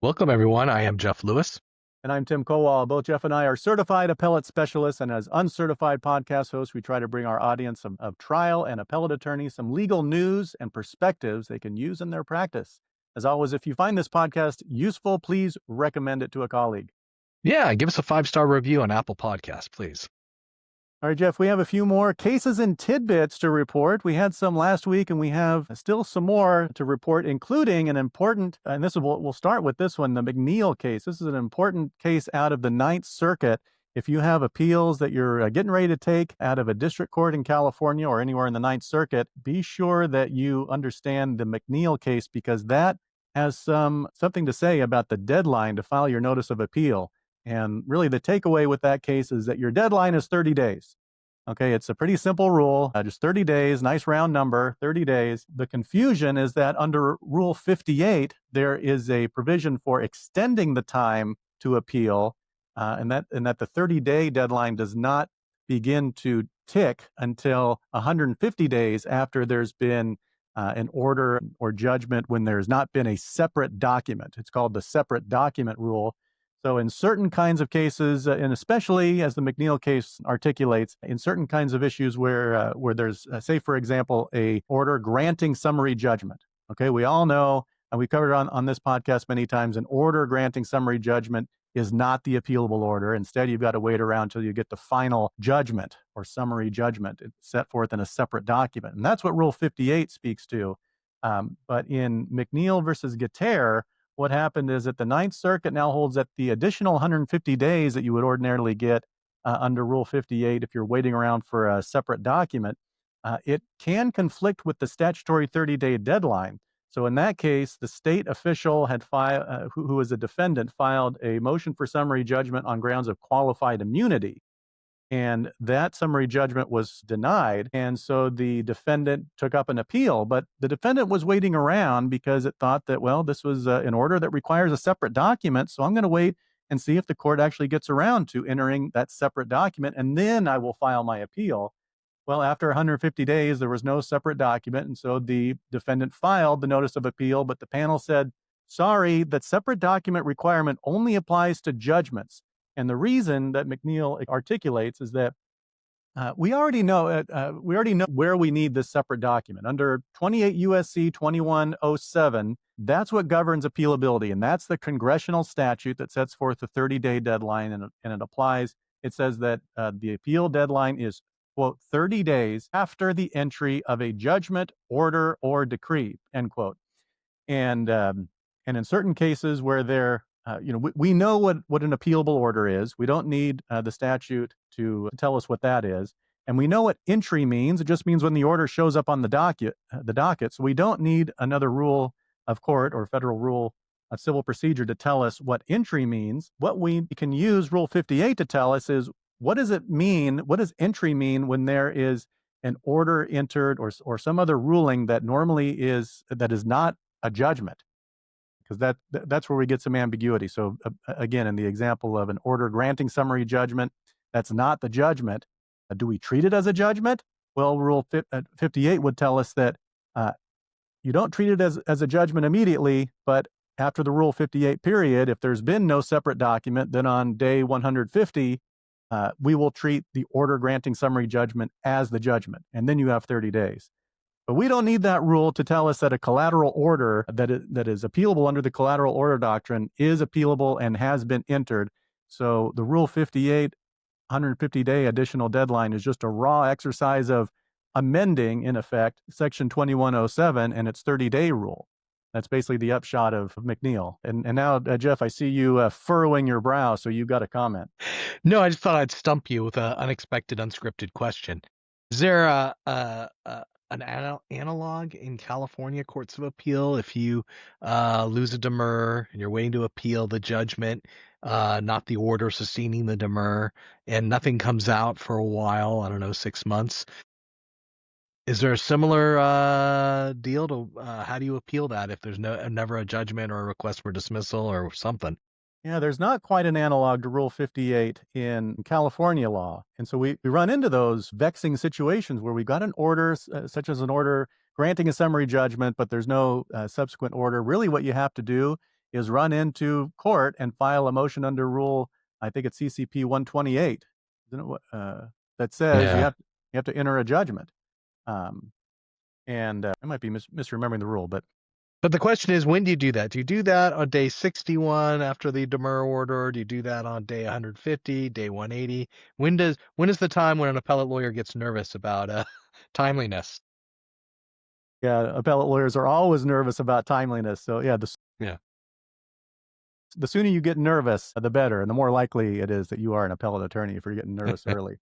Welcome, everyone. I am Jeff Lewis. And I'm Tim Kowal. Both Jeff and I are certified appellate specialists, and as uncertified podcast hosts, we try to bring our audience of trial and appellate attorneys some legal news and perspectives they can use in their practice. As always, if you find this podcast useful, please recommend it to a colleague. Yeah, give us a 5-star review on Apple Podcasts, please. All right, Jeff, we have a few more cases and tidbits to report. We had some last week, and we have still some more to report, including an important, and we'll start with this one, the McNeil case. This is an important case out of the Ninth Circuit. If you have appeals that you're getting ready to take out of a district court in California or anywhere in the Ninth Circuit, be sure that you understand the McNeil case, because that has something to say about the deadline to file your notice of appeal. And really, the takeaway with that case is that your deadline is 30 days. Okay, it's a pretty simple rule, just 30 days, nice round number, 30 days. The confusion is that under Rule 58, there is a provision for extending the time to appeal, and that the 30-day deadline does not begin to tick until 150 days after there's been an order or judgment when there's not been a separate document. It's called the separate document rule. So in certain kinds of cases, and especially as the McNeil case articulates, in certain kinds of issues where there's, say, for example, a order granting summary judgment. Okay, we all know, and we covered on this podcast many times, an order granting summary judgment is not the appealable order. Instead, you've got to wait around until you get the final judgment or summary judgment. It's set forth in a separate document. And that's what Rule 58 speaks to. But in McNeil versus Gittere, what happened is that the Ninth Circuit now holds that the additional 150 days that you would ordinarily get under Rule 58 if you're waiting around for a separate document, it can conflict with the statutory 30-day deadline. So in that case, the state official had who was a defendant, filed a motion for summary judgment on grounds of qualified immunity. And that summary judgment was denied. And so the defendant took up an appeal, but the defendant was waiting around because it thought that, well, this was an order that requires a separate document. So I'm going to wait and see if the court actually gets around to entering that separate document, and then I will file my appeal. Well, after 150 days, there was no separate document. And so the defendant filed the notice of appeal, but the panel said, sorry, that separate document requirement only applies to judgments. And the reason that McNeil articulates is that we already know where we need this separate document. Under 28 U.S.C. 2107, that's what governs appealability, and that's the congressional statute that sets forth the 30-day deadline, and it applies. It says that the appeal deadline is, quote, 30 days after the entry of a judgment, order, or decree, end quote. And in certain cases where there we know what an appealable order is. We don't need the statute to tell us what that is. And we know what entry means. It just means when the order shows up on the docket. So we don't need another rule of court or federal rule of civil procedure to tell us what entry means. What we can use Rule 58 to tell us is, what does it mean? What does entry mean when there is an order entered or some other ruling that normally is not a judgment? Because that's where we get some ambiguity. So again, in the example of an order granting summary judgment, that's not the judgment. Do we treat it as a judgment? Well, Rule 58 would tell us that you don't treat it as a judgment immediately, but after the Rule 58 period, if there's been no separate document, then on day 150, we will treat the order granting summary judgment as the judgment, and then you have 30 days. But we don't need that rule to tell us that a collateral order that is appealable under the collateral order doctrine is appealable and has been entered. So the Rule 58 150-day additional deadline is just a raw exercise of amending, in effect, Section 2107 and its 30-day rule. That's basically the upshot of McNeil. And now, Jeff, I see you furrowing your brow, so you've got a comment. No, I just thought I'd stump you with an unexpected, unscripted question. Is there an analog in California courts of appeal if you lose a demur and you're waiting to appeal the judgment, not the order sustaining the demur, and nothing comes out for a while, I don't know, 6 months? Is there a similar deal to how do you appeal that if there's never a judgment or a request for dismissal or something? Yeah, there's not quite an analog to Rule 58 in California law. And so we run into those vexing situations where we got an order, such as an order granting a summary judgment, but there's no subsequent order. Really what you have to do is run into court and file a motion under Rule, I think it's CCP 128, isn't it? That says you have to enter a judgment. I might be misremembering the rule, but the question is, when do you do that? Do you do that on day 61 after the demur order? Do you do that on day 150, day 180? When is the time when an appellate lawyer gets nervous about timeliness? yeah, appellate lawyers are always nervous about timeliness. So yeah, the sooner you get nervous, the better, and the more likely it is that you are an appellate attorney if you're getting nervous early.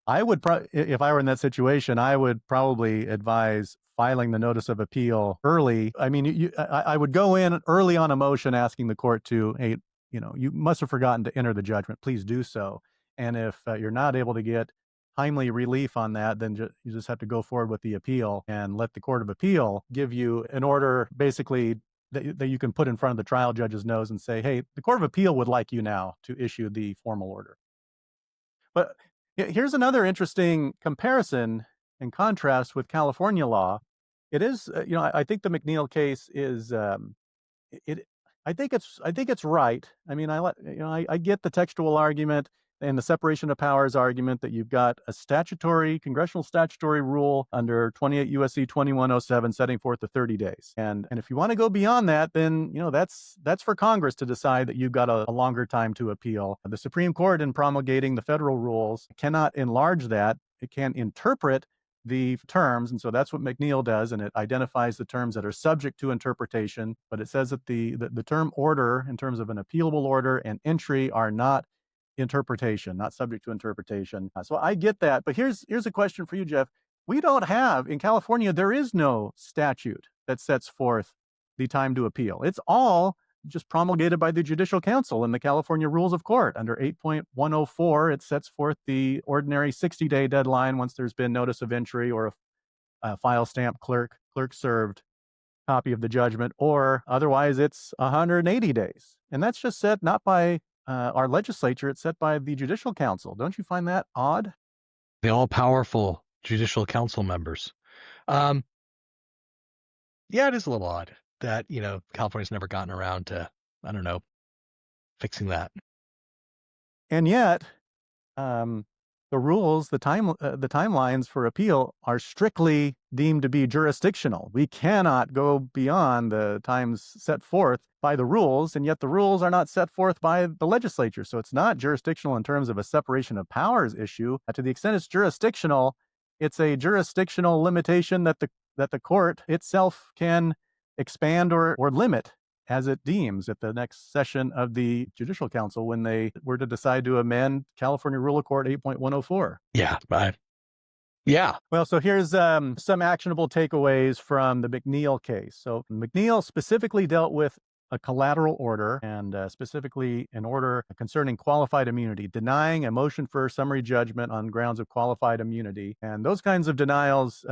I would if I were in that situation, I would probably advise filing the notice of appeal early. I mean, I would go in early on a motion asking the court to, hey, you must have forgotten to enter the judgment. Please do so. And if you're not able to get timely relief on that, then you just have to go forward with the appeal and let the Court of Appeal give you an order, basically that you can put in front of the trial judge's nose and say, hey, the Court of Appeal would like you now to issue the formal order. But here's another interesting comparison and contrast with California law. It is, I think the McNeil case is, I think it's right. I mean, I get the textual argument and the separation of powers argument that you've got a congressional statutory rule under 28 U.S.C. 2107 setting forth the 30 days. And if you want to go beyond that, then, that's for Congress to decide that you've got a longer time to appeal. The Supreme Court, in promulgating the federal rules, cannot enlarge that. It can interpret the terms, and so that's what McNeil does, and it identifies the terms that are subject to interpretation, but it says that the term order, in terms of an appealable order and entry, are not subject to interpretation. So I get that, but here's a question for you, Jeff. We don't have, in California, there is no statute that sets forth the time to appeal. It's all just promulgated by the Judicial Council in the California Rules of Court. Under 8.104, it sets forth the ordinary 60-day deadline once there's been notice of entry or a file stamp clerk served copy of the judgment, or otherwise it's 180 days. And that's just set not by our legislature, it's set by the Judicial Council. Don't you find that odd? The all-powerful Judicial Council members. Yeah, it is a little odd that, California's never gotten around to, I don't know, fixing that. And yet, the rules, the timelines for appeal are strictly deemed to be jurisdictional. We cannot go beyond the times set forth by the rules, and yet the rules are not set forth by the legislature. So it's not jurisdictional in terms of a separation of powers issue. To the extent it's jurisdictional, it's a jurisdictional limitation that the court itself can expand or limit as it deems at the next session of the Judicial Council when they were to decide to amend California Rule of Court 8.104. Yeah, yeah. Well, so here's some actionable takeaways from the McNeil case. So McNeil specifically dealt with a collateral order, and specifically an order concerning qualified immunity, denying a motion for summary judgment on grounds of qualified immunity. And those kinds of denials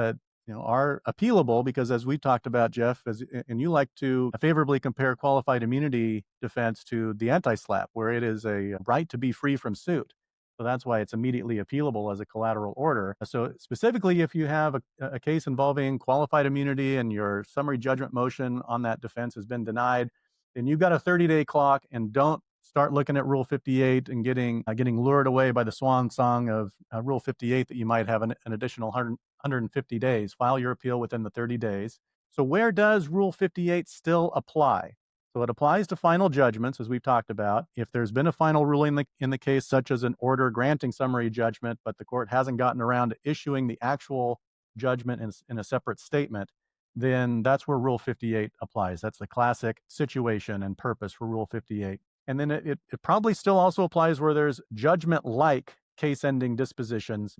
are appealable because, as we talked about, Jeff, and you like to favorably compare qualified immunity defense to the anti-SLAPP, where it is a right to be free from suit. So that's why it's immediately appealable as a collateral order. So specifically, if you have a case involving qualified immunity and your summary judgment motion on that defense has been denied, then you've got a 30-day clock, and don't start looking at Rule 58 and getting lured away by the swan song of Rule 58 that you might have an additional 150 days. File your appeal within the 30 days. So where does Rule 58 still apply? So it applies to final judgments, as we've talked about. If there's been a final ruling in the case, such as an order granting summary judgment, but the court hasn't gotten around to issuing the actual judgment in a separate statement, then that's where Rule 58 applies. That's the classic situation and purpose for Rule 58. And then it probably still also applies where there's judgment-like case-ending dispositions,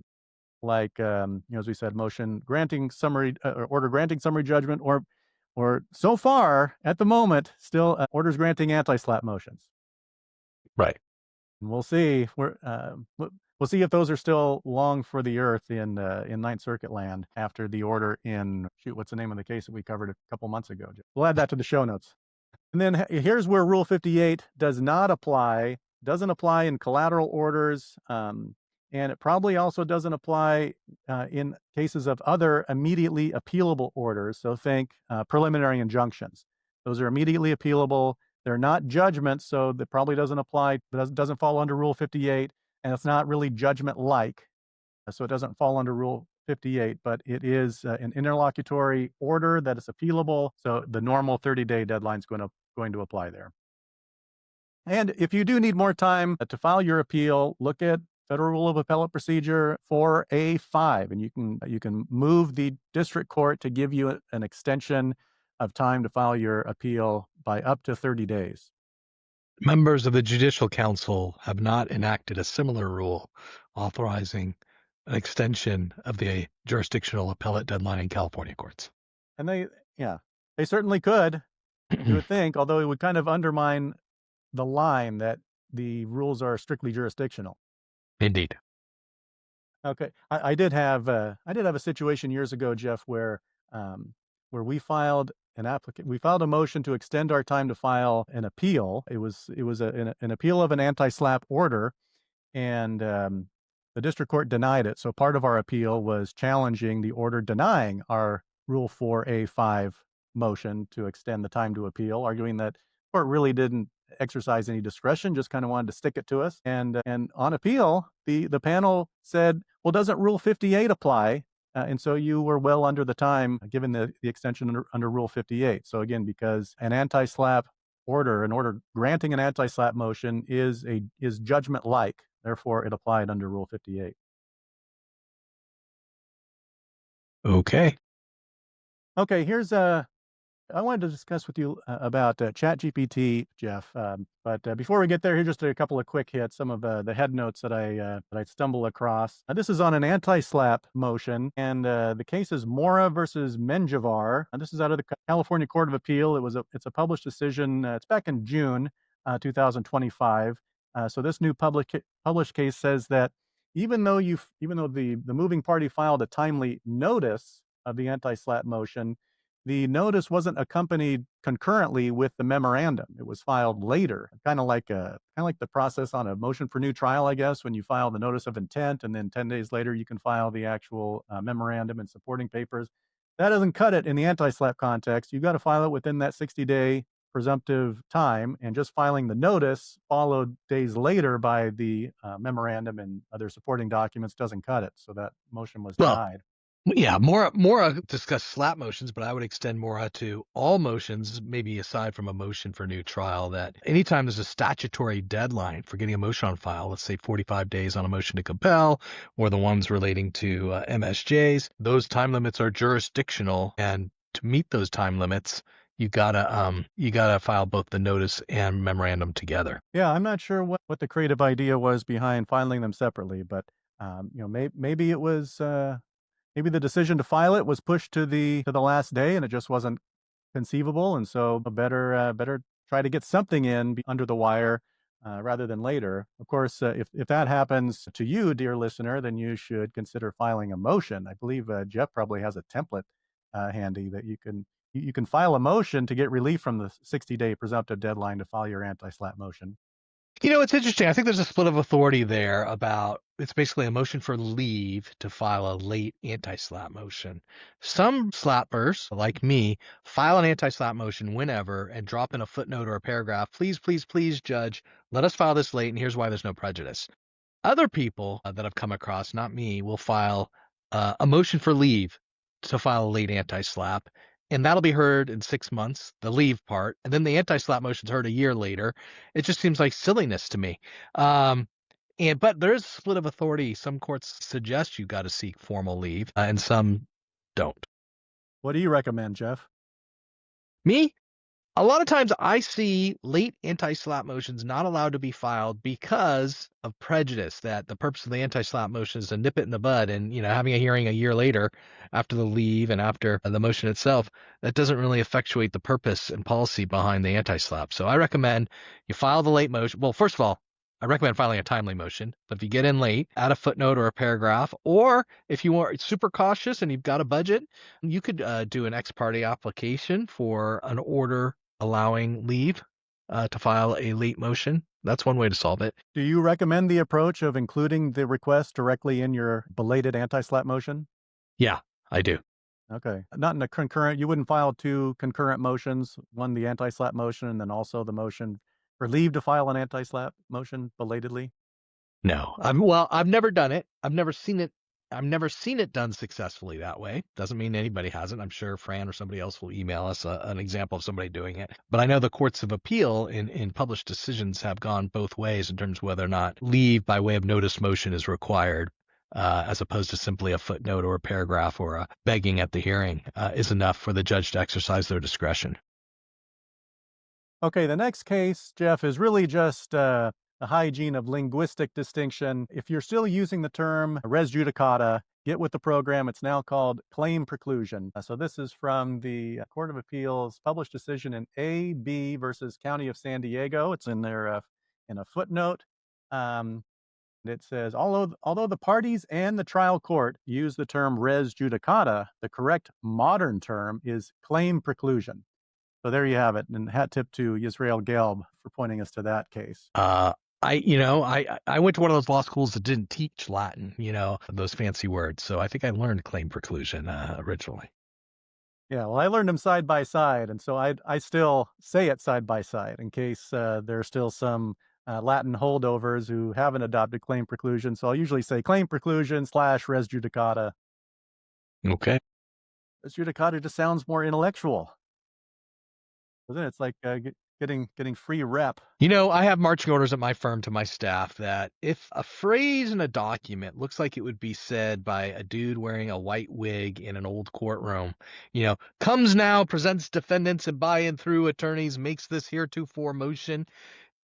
like, as we said, motion granting summary, order granting summary judgment, or so far at the moment, still orders granting anti-SLAPP motions. Right. And we'll see. We'll see if those are still long for the earth in Ninth Circuit land after the order in, what's the name of the case that we covered a couple months ago? We'll add that to the show notes. And then here's where Rule 58 does not apply. Doesn't apply in collateral orders, and it probably also doesn't apply in cases of other immediately appealable orders. So think preliminary injunctions. Those are immediately appealable. They're not judgments, so that probably doesn't apply, doesn't fall under Rule 58, and it's not really judgment-like, so it doesn't fall under Rule 58, but it is an interlocutory order that is appealable, so the normal 30-day deadline is going to apply there. And if you do need more time to file your appeal, look at Federal Rule of Appellate Procedure 4A5, and you can move the district court to give you an extension of time to file your appeal by up to 30 days. Members of the Judicial Council have not enacted a similar rule authorizing an extension of the jurisdictional appellate deadline in California courts. And they certainly could, you would think, although it would kind of undermine the line that the rules are strictly jurisdictional. Indeed. Okay, I did have a situation years ago, Jeff, where we filed a motion to extend our time to file an appeal. It was an appeal of an anti-SLAPP order, and the district court denied it. So part of our appeal was challenging the order denying our Rule 4A5 motion to extend the time to appeal, arguing that the court really didn't exercise any discretion, just kind of wanted to stick it to us. And on appeal, the panel said, well, doesn't Rule 58 apply? And so you were well under the time given the extension under Rule 58. So again, because an anti-SLAPP order, an order granting an anti-SLAPP motion is judgment-like, therefore it applied under Rule 58. Okay. Okay, I wanted to discuss with you about ChatGPT, Jeff. But before we get there, here's just a couple of quick hits, some of the head notes that I stumbled across. This is on an anti-SLAPP motion, and the case is Mora versus Menjivar. This is out of the California Court of Appeal. It's a published decision. It's back in June 2025. So this new published case says that even though the moving party filed a timely notice of the anti-SLAPP motion, the notice wasn't accompanied concurrently with the memorandum. It was filed later, kind of like the process on a motion for new trial, I guess, when you file the notice of intent and then 10 days later you can file the actual memorandum and supporting papers. That doesn't cut it in the anti-SLAPP context. You've got to file it within that 60-day presumptive time, and just filing the notice followed days later by the memorandum and other supporting documents doesn't cut it. So that motion was denied. Yeah, Mora discussed SLAPP motions, but I would extend Mora to all motions, maybe aside from a motion for new trial, that anytime there's a statutory deadline for getting a motion on file, let's say 45 days on a motion to compel, or the ones relating to MSJs, those time limits are jurisdictional, and to meet those time limits, you gotta file both the notice and memorandum together. Yeah, I'm not sure what the creative idea was behind filing them separately, but maybe it was maybe the decision to file it was pushed to the last day, and it just wasn't conceivable, and so better try to get something in under the wire rather than later. Of course, if that happens to you, dear listener, then you should consider filing a motion. I believe Jeff probably has a template handy that you can file a motion to get relief from the 60-day presumptive deadline to file your anti-SLAPP motion. It's interesting. I think there's a split of authority there about it's basically a motion for leave to file a late anti-SLAPP motion. Some slappers, like me, file an anti-SLAPP motion whenever and drop in a footnote or a paragraph. Please, please, please, judge, let us file this late, and here's why there's no prejudice. Other people that I've come across, not me, will file a motion for leave to file a late anti-SLAPP, and that'll be heard in 6 months, the leave part, and then the anti-SLAPP motion's heard a year later. It just seems like silliness to me. But there is a split of authority. Some courts suggest you got to seek formal leave, and some don't. What do you recommend, Jeff? Me? A lot of times I see late anti-SLAPP motions not allowed to be filed because of prejudice, that the purpose of the anti-SLAPP motion is to nip it in the bud, and having a hearing a year later after the leave and after the motion itself, that doesn't really effectuate the purpose and policy behind the anti-SLAPP. So I recommend you file the late motion. Well, first of all, I recommend filing a timely motion, but if you get in late, add a footnote or a paragraph, or if you are super cautious and you've got a budget, you could do an ex parte application for an order allowing leave to file a late motion. That's one way to solve it. Do you recommend the approach of including the request directly in your belated anti-SLAPP motion? Yeah, I do. Okay. Not in a concurrent, you wouldn't file two concurrent motions, one the anti-SLAPP motion and then also the motion for leave to file an anti-SLAPP motion belatedly? No, I've never done it. I've never seen it. I've never seen it done successfully that way. Doesn't mean anybody hasn't. I'm sure Fran or somebody else will email us an example of somebody doing it. But I know the courts of appeal in published decisions have gone both ways in terms of whether or not leave by way of notice motion is required, as opposed to simply a footnote or a paragraph or a begging at the hearing is enough for the judge to exercise their discretion. Okay, the next case, Jeff, is really just the hygiene of linguistic distinction. If you're still using the term res judicata, get with the program. It's now called claim preclusion. So this is from the Court of Appeals published decision in A.B. versus County of San Diego. It's in there in a footnote. It says, although the parties and the trial court use the term res judicata, the correct modern term is claim preclusion. So there you have it, and hat tip to Yisrael Gelb for pointing us to that case. I went to one of those law schools that didn't teach Latin, those fancy words. So I think I learned claim preclusion originally. Yeah, well, I learned them side by side, and so I still say it side by side in case there are still some Latin holdovers who haven't adopted claim preclusion. So I'll usually say claim preclusion / res judicata. Okay. Res judicata just sounds more intellectual, doesn't it? It's like getting free rep. I have marching orders at my firm to my staff that if a phrase in a document looks like it would be said by a dude wearing a white wig in an old courtroom, comes now, presents defendants and by and through attorneys, makes this heretofore motion,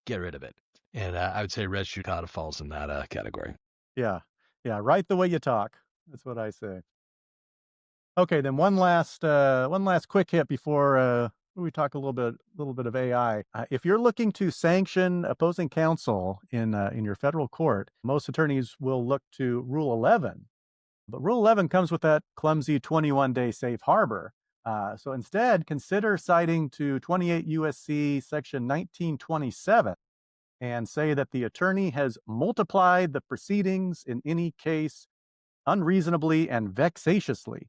get rid of it. And I would say res judicata falls in that category. Yeah, yeah, write the way you talk. That's what I say. Okay, then one last quick hit before we talk a little bit of AI. If you're looking to sanction opposing counsel in your federal court, most attorneys will look to Rule 11. But Rule 11 comes with that clumsy 21-day safe harbor. So instead, consider citing to 28 U.S.C. Section 1927 and say that the attorney has multiplied the proceedings in any case unreasonably and vexatiously.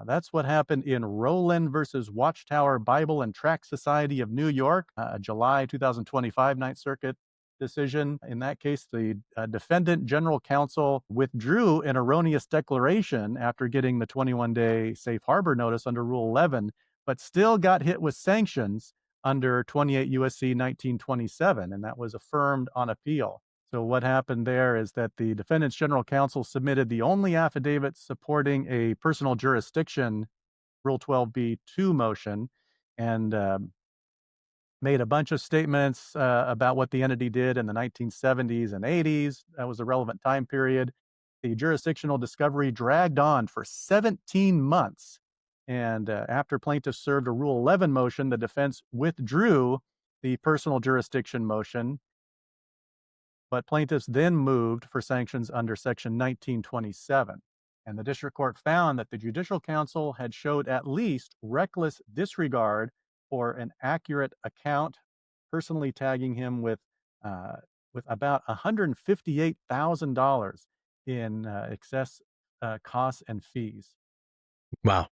That's what happened in Rowland versus Watchtower Bible and Tract Society of New York, July 2025 Ninth Circuit decision. In that case, the defendant general counsel withdrew an erroneous declaration after getting the 21-day safe harbor notice under Rule 11, but still got hit with sanctions under 28 U.S.C. 1927, and that was affirmed on appeal. So what happened there is that the defendant's general counsel submitted the only affidavit supporting a personal jurisdiction Rule 12b-2 motion and made a bunch of statements about what the entity did in the 1970s and 80s. That was a relevant time period. The jurisdictional discovery dragged on for 17 months. And after plaintiffs served a Rule 11 motion, the defense withdrew the personal jurisdiction motion. But plaintiffs then moved for sanctions under Section 1927. And the district court found that the judicial counsel had showed at least reckless disregard for an accurate account, personally tagging him with about $158,000 in excess costs and fees. Wow.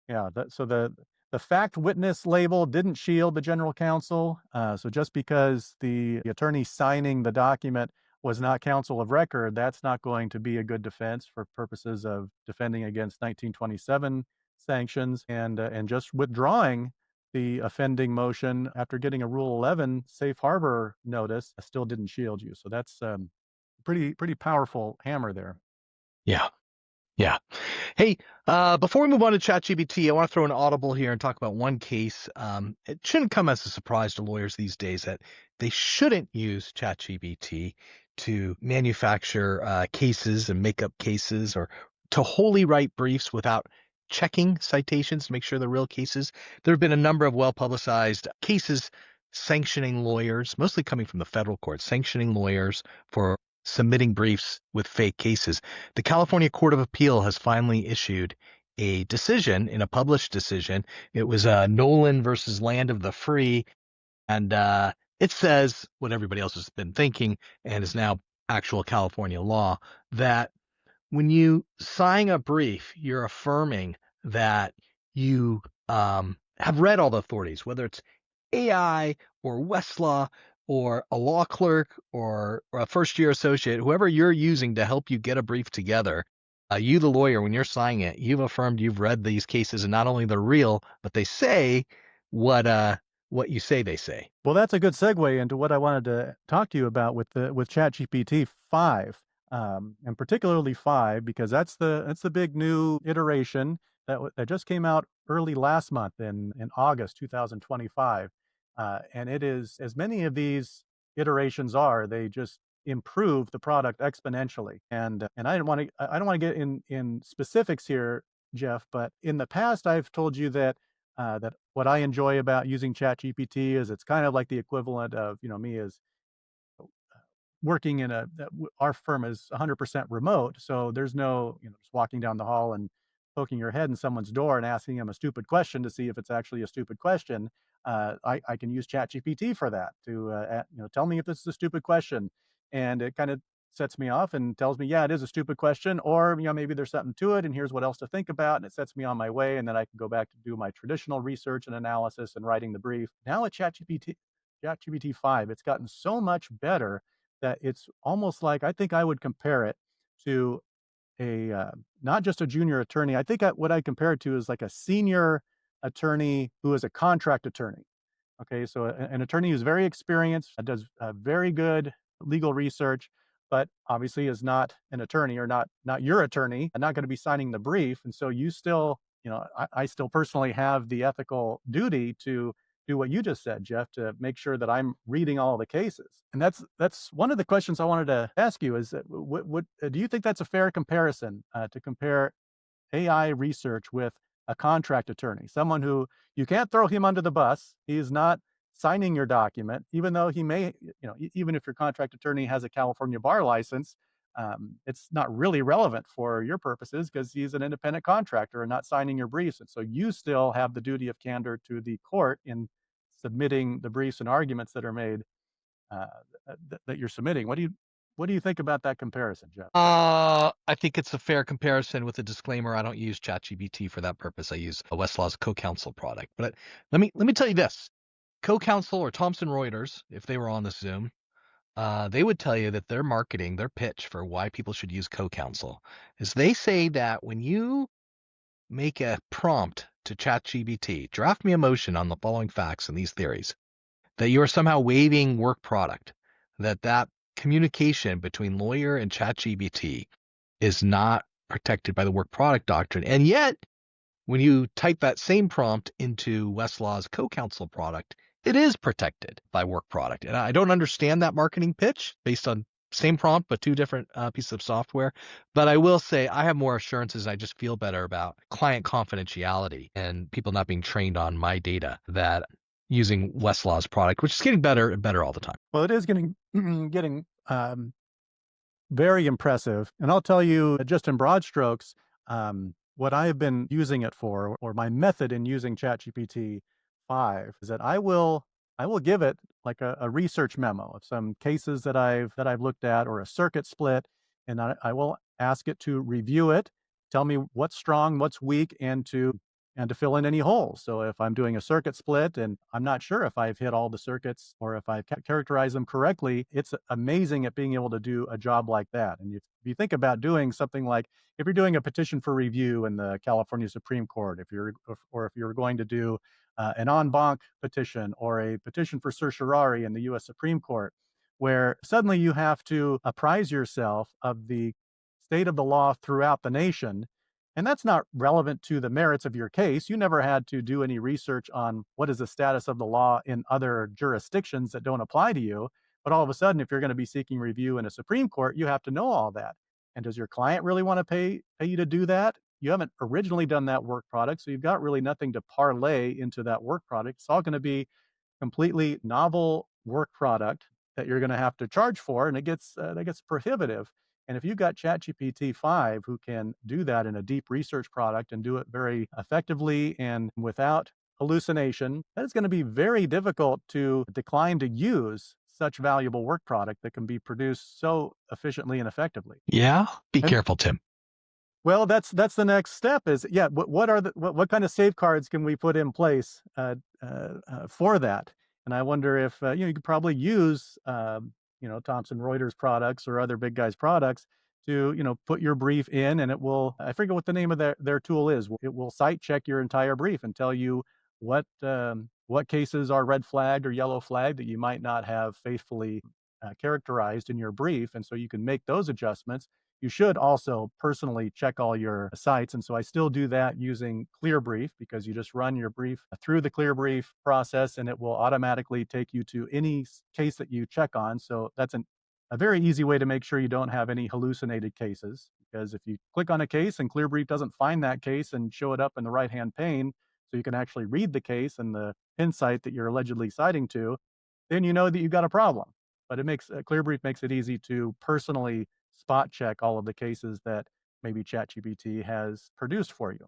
Yeah, so the fact witness label didn't shield the general counsel. So just because the attorney signing the document was not counsel of record, that's not going to be a good defense for purposes of defending against 1927 sanctions. And just withdrawing the offending motion after getting a Rule 11 safe harbor notice still didn't shield you. So that's pretty powerful hammer there. Yeah. Yeah. Hey, before we move on to ChatGPT, I want to throw an audible here and talk about one case. It shouldn't come as a surprise to lawyers these days that they shouldn't use ChatGPT to manufacture cases and make up cases or to wholly write briefs without checking citations to make sure they're real cases. There have been a number of well-publicized cases sanctioning lawyers, mostly coming from the federal court, sanctioning lawyers for submitting briefs with fake cases. The California Court of Appeal has finally issued a decision in a published decision. It was Nolan versus Land of the Free. And it says what everybody else has been thinking and is now actual California law, that when you sign a brief, you're affirming that you have read all the authorities, whether it's AI or Westlaw or a law clerk or a first-year associate, whoever you're using to help you get a brief together. You, the lawyer, when you're signing it, you've affirmed you've read these cases, and not only they're real, but they say what you say they say. Well, that's a good segue into what I wanted to talk to you about with ChatGPT 5, and particularly 5, because that's the big new iteration that just came out early last month in August 2025, and it is, as many of these iterations are, they just improve the product exponentially. And I don't want to get in specifics here, Jeff, but in the past I've told you that that what I enjoy about using ChatGPT is it's kind of like the equivalent of, me as working in our firm is 100% remote. So there's no, just walking down the hall and poking your head in someone's door and asking them a stupid question to see if it's actually a stupid question. I can use ChatGPT for that to, tell me if this is a stupid question. And it kind of sets me off and tells me, yeah, it is a stupid question, or, maybe there's something to it and here's what else to think about. And it sets me on my way. And then I can go back to do my traditional research and analysis and writing the brief. Now at ChatGPT 5, it's gotten so much better that it's almost like, I think I would compare it to a not just a junior attorney. I think what I compare it to is like a senior attorney who is a contract attorney. Okay, so an attorney who's very experienced, does very good legal research, but obviously is not an attorney, or not your attorney, and not going to be signing the brief. And so you still, I still personally have the ethical duty to do what you just said, Jeff, to make sure that I'm reading all the cases. And that's one of the questions I wanted to ask you is that what do you think that's a fair comparison, to compare AI research with a contract attorney, someone who you can't throw him under the bus. He is not signing your document, even though he may, even if your contract attorney has a California bar license, it's not really relevant for your purposes because he's an independent contractor and not signing your briefs. And so you still have the duty of candor to the court in submitting the briefs and arguments that are made, uh, that you're submitting. What do you think about that comparison, Jeff? I think it's a fair comparison with a disclaimer. I don't use ChatGPT for that purpose. I use a Westlaw's co-counsel product. But let me tell you this: co-counsel or Thomson Reuters, if they were on the Zoom, they would tell you that their marketing, their pitch for why people should use co-counsel, is they say that when you make a prompt to ChatGPT, draft me a motion on the following facts and these theories, that you are somehow waiving work product, that communication between lawyer and ChatGPT is not protected by the work product doctrine. And yet, when you type that same prompt into Westlaw's co-counsel product, it is protected by work product. And I don't understand that marketing pitch based on same prompt but two different pieces of software. But I will say I have more assurances. I just feel better about client confidentiality and people not being trained on my data that using Westlaw's product, which is getting better and better all the time. Well, it is getting very impressive. And I'll tell you, just in broad strokes, what I have been using it for, or my method in using ChatGPT 5, is that I will give it like a research memo of some cases that I've looked at, or a circuit split, and I will ask it to review it, tell me what's strong, what's weak, and to fill in any holes. So if I'm doing a circuit split and I'm not sure if I've hit all the circuits or if I've characterized them correctly, it's amazing at being able to do a job like that. And if you think about doing something like, if you're doing a petition for review in the California Supreme Court, if you're going to do an en banc petition or a petition for certiorari in the U.S. Supreme Court, where suddenly you have to apprise yourself of the state of the law throughout the nation. And that's not relevant to the merits of your case. You never had to do any research on what is the status of the law in other jurisdictions that don't apply to you. But all of a sudden, if you're going to be seeking review in a Supreme Court, you have to know all that. And does your client really want to pay you to do that? You haven't originally done that work product, so you've got really nothing to parlay into that work product. It's all going to be completely novel work product that you're going to have to charge for, and that gets prohibitive. And if you've got ChatGPT 5 who can do that in a deep research product and do it very effectively and without hallucination, that is going to be very difficult to decline to use such valuable work product that can be produced so efficiently and effectively. Yeah, be And careful, Tim. Well, that's the next step is, yeah, what are what kind of safeguards can we put in place for that? And I wonder if you could probably use Thomson Reuters products or other big guys products to put your brief in, and it will, I forget what the name of their tool is. It will cite check your entire brief and tell you what cases are red flagged or yellow flagged that you might not have faithfully characterized in your brief, and so you can make those adjustments. You should also personally check all your sites. And so I still do that using ClearBrief, because you just run your brief through the ClearBrief process and it will automatically take you to any case that you check on. So that's a very easy way to make sure you don't have any hallucinated cases. Because if you click on a case and ClearBrief doesn't find that case and show it up in the right hand pane, so you can actually read the case and the insight that you're allegedly citing to, then you know that you've got a problem. But it makes ClearBrief makes it easy to personally spot check all of the cases that maybe ChatGPT has produced for you.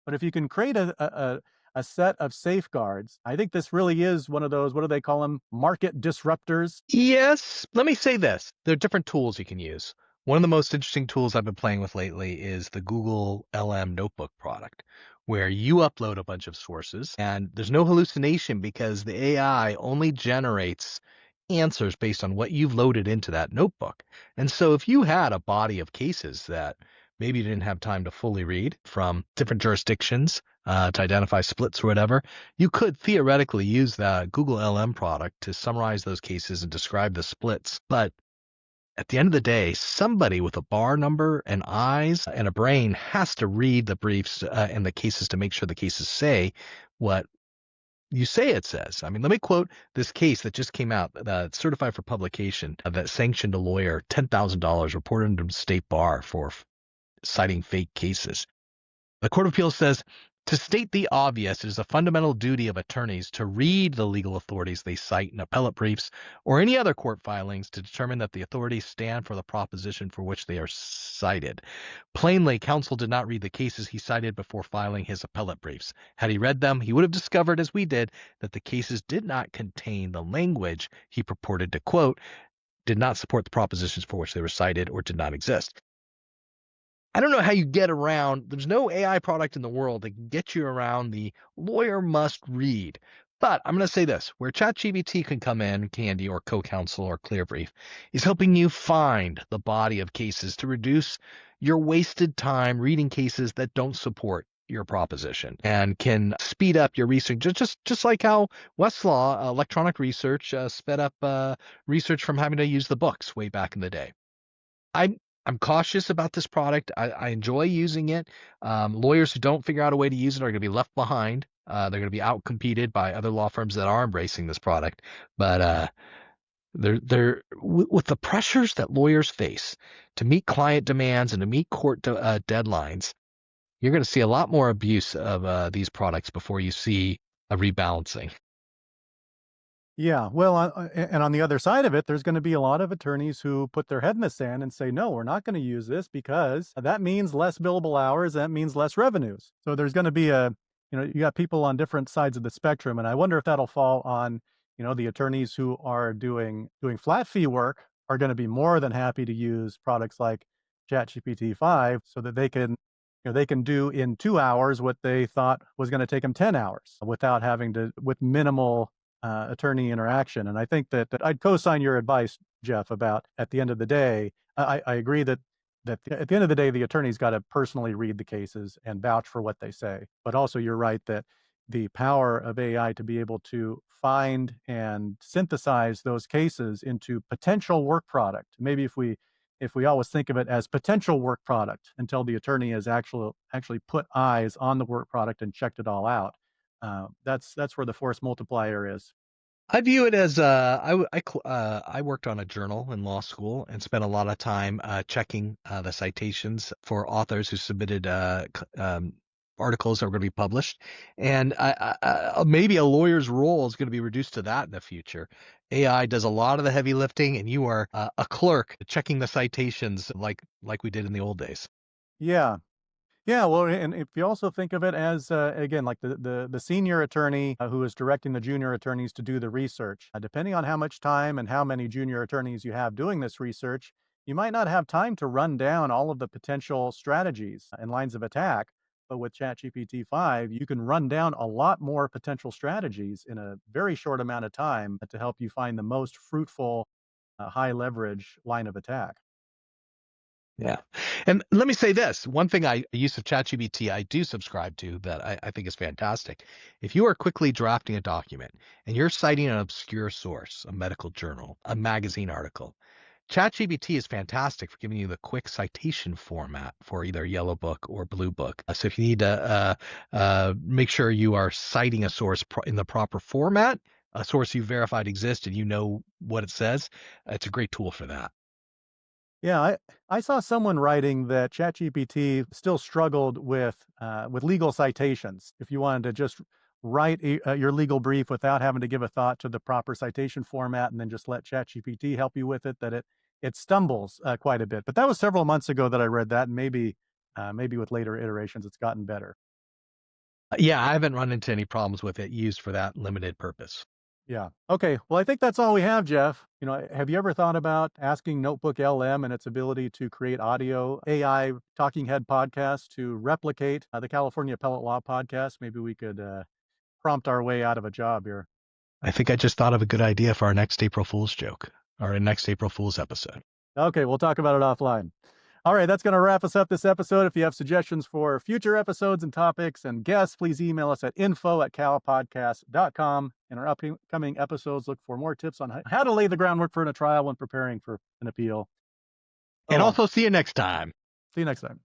But if you can create a set of safeguards, I think this really is one of those, what do they call them? Market disruptors. Yes, let me say this. There are different tools you can use. One of the most interesting tools I've been playing with lately is the Google LM Notebook product, where you upload a bunch of sources and there's no hallucination because the AI only generates answers based on what you've loaded into that notebook. And so if you had a body of cases that maybe you didn't have time to fully read from different jurisdictions to identify splits or whatever, you could theoretically use the Google LM product to summarize those cases and describe the splits. But at the end of the day, somebody with a bar number and eyes and a brain has to read the briefs and the cases to make sure the cases say what you say it says. I mean, let me quote this case that just came out, certified for publication, that sanctioned a lawyer $10,000, reported him to state bar for citing fake cases. The Court of Appeals says, to state the obvious, it is a fundamental duty of attorneys to read the legal authorities they cite in appellate briefs or any other court filings to determine that the authorities stand for the proposition for which they are cited. Plainly, counsel did not read the cases he cited before filing his appellate briefs. Had he read them, he would have discovered, as we did, that the cases did not contain the language he purported to quote, did not support the propositions for which they were cited, or did not exist. I don't know how you get around. There's no AI product in the world that can get you around the lawyer must read. But I'm going to say this, where ChatGPT can come in, Candy or CoCounsel or ClearBrief, is helping you find the body of cases to reduce your wasted time reading cases that don't support your proposition and can speed up your research, just like how Westlaw electronic research sped up research from having to use the books way back in the day. I'm cautious about this product. I enjoy using it. Lawyers who don't figure out a way to use it are going to be left behind. They're going to be outcompeted by other law firms that are embracing this product. But they're with the pressures that lawyers face to meet client demands and to meet court deadlines, you're going to see a lot more abuse of these products before you see a rebalancing. Yeah, well, and on the other side of it, there's going to be a lot of attorneys who put their head in the sand and say, no, we're not going to use this because that means less billable hours. That means less revenues. So there's going to be you got people on different sides of the spectrum. And I wonder if that'll fall on, the attorneys who are doing flat fee work are going to be more than happy to use products like ChatGPT 5 so that they can, they can do in 2 hours what they thought was going to take them 10 hours without having to, with minimal attorney interaction. And I think that I'd co-sign your advice, Jeff, about at the end of the day, I agree that at the end of the day, the attorney's got to personally read the cases and vouch for what they say. But also you're right that the power of AI to be able to find and synthesize those cases into potential work product. Maybe if we always think of it as potential work product until the attorney has actually put eyes on the work product and checked it all out. That's where the force multiplier is. I view it as I worked on a journal in law school and spent a lot of time checking the citations for authors who submitted articles that were going to be published, and maybe a lawyer's role is going to be reduced to that in the future. AI does a lot of the heavy lifting, and you are a clerk checking the citations like we did in the old days. Yeah. Yeah, well, and if you also think of it as, again, like the senior attorney who is directing the junior attorneys to do the research, depending on how much time and how many junior attorneys you have doing this research, You might not have time to run down all of the potential strategies and lines of attack, but with ChatGPT 5, you can run down a lot more potential strategies in a very short amount of time to help you find the most fruitful, high leverage line of attack. Yeah. And let me say this, one thing use of ChatGPT I do subscribe to that I think is fantastic. If you are quickly drafting a document and you're citing an obscure source, a medical journal, a magazine article, ChatGPT is fantastic for giving you the quick citation format for either Yellow Book or Blue Book. So if you need to make sure you are citing a source in the proper format, a source you verified exists and you know what it says, it's a great tool for that. Yeah, I saw someone writing that ChatGPT still struggled with legal citations. If you wanted to just write your legal brief without having to give a thought to the proper citation format and then just let ChatGPT help you with it, that it stumbles quite a bit. But that was several months ago that I read that, and maybe with later iterations it's gotten better. Yeah, I haven't run into any problems with it used for that limited purpose. Yeah. Okay. Well, I think that's all we have, Jeff. Have you ever thought about asking Notebook LM and its ability to create audio AI talking head podcasts to replicate the California Appellate Law podcast? Maybe we could prompt our way out of a job here. I think I just thought of a good idea for our next April Fool's joke, or next April Fool's episode. Okay, we'll talk about it offline. All right, that's going to wrap us up this episode. If you have suggestions for future episodes and topics and guests, please email us at info@calpodcast.com. In our upcoming episodes, look for more tips on how to lay the groundwork for a trial when preparing for an appeal. And also, see you next time. See you next time.